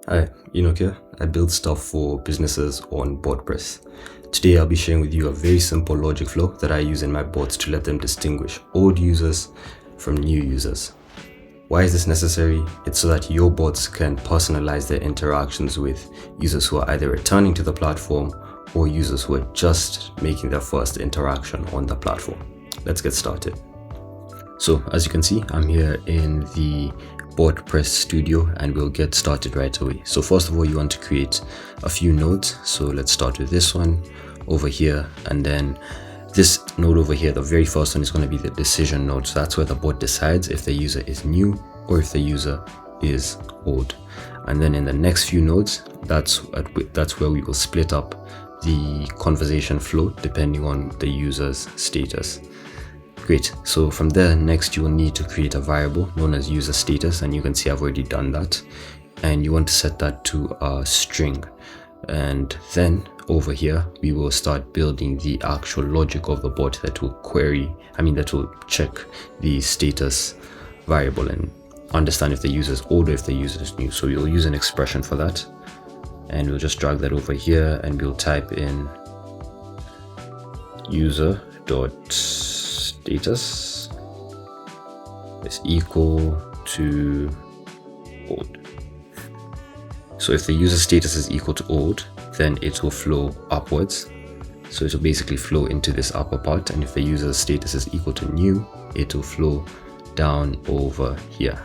Hi, Enoch here. I build stuff for businesses on Botpress. Today I'll be sharing with you a very simple logic flow that I use in my bots to let them distinguish old users from new users. Why is this necessary? It's so that your bots can personalize their interactions with users who are either returning to the platform or users who are just making their first interaction on the platform. Let's get started. So as you can see, I'm here in the Botpress studio and we'll get started right away. So first of all, you want to create a few nodes. So let's start with this one over here, and then this node over here, the very first one, is going to be the decision node. So that's where the bot decides if the user is new or if the user is old. And then in the next few nodes, that's where we will split up the conversation flow depending on the user's status. Great. So from there, next you will need to create a variable known as user status, and you can see I've already done that. And you want to set that to a string. And then over here, we will start building the actual logic of the bot that will that will check the status variable and understand if the user is old or if the user is new. So we'll use an expression for that. And we'll just drag that over here and we'll type in user.status is equal to old. So if the user status is equal to old, then it will flow upwards. So it will basically flow into this upper part. And if the user status is equal to new, it will flow down over here.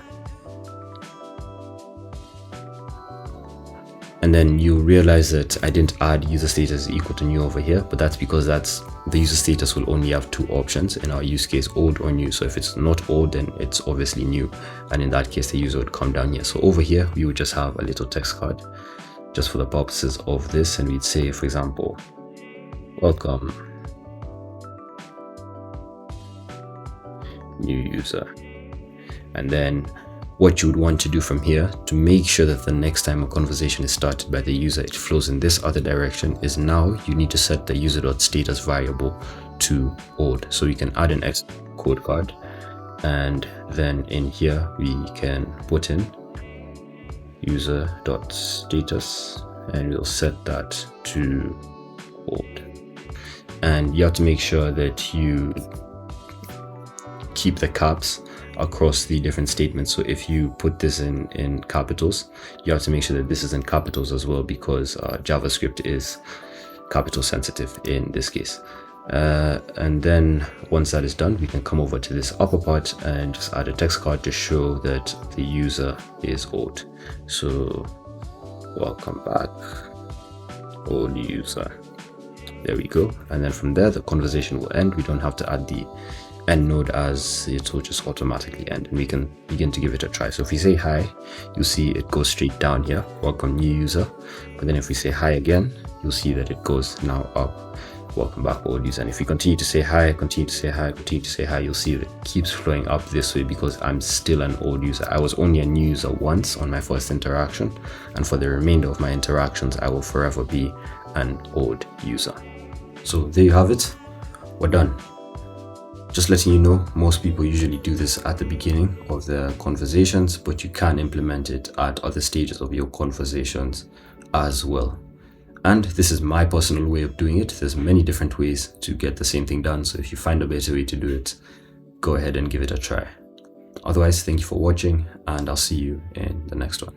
And then you realize that I didn't add user status equal to new over here, but that's because the user status will only have two options in our use case, old or new. So if it's not old, then it's obviously new. And in that case, the user would come down here. So over here, we would just have a little text card just for the purposes of this. And we'd say, for example, welcome, new user. And then what you would want to do from here to make sure that the next time a conversation is started by the user, it flows in this other direction, is now you need to set the user.status variable to old. So we can add an X code card, and then in here we can put in user.status and we'll set that to old. And you have to make sure that you keep the caps across the different statements. So if you put this in capitals, you have to make sure that this is in capitals as well, because JavaScript is capital sensitive in this case. And then once that is done, we can come over to this upper part and just add a text card to show that the user is old. So welcome back, old user. There we go. And then from there, the conversation will end. We don't have to add the end node, as it will just automatically end, and we can begin to give it a try. So if we say hi, you'll see it goes straight down here, welcome new user. But then if we say hi again, you'll see that it goes now up, welcome back old user. And if we continue to say hi, continue to say hi, continue to say hi, you'll see that it keeps flowing up this way because I'm still an old user. I was only a new user once on my first interaction, and for the remainder of my interactions, I will forever be an old user. So there you have it, we're done. Just letting you know, most people usually do this at the beginning of their conversations, but you can implement it at other stages of your conversations as well. And this is my personal way of doing it. There's many different ways to get the same thing done. So if you find a better way to do it, go ahead and give it a try. Otherwise, thank you for watching, and I'll see you in the next one.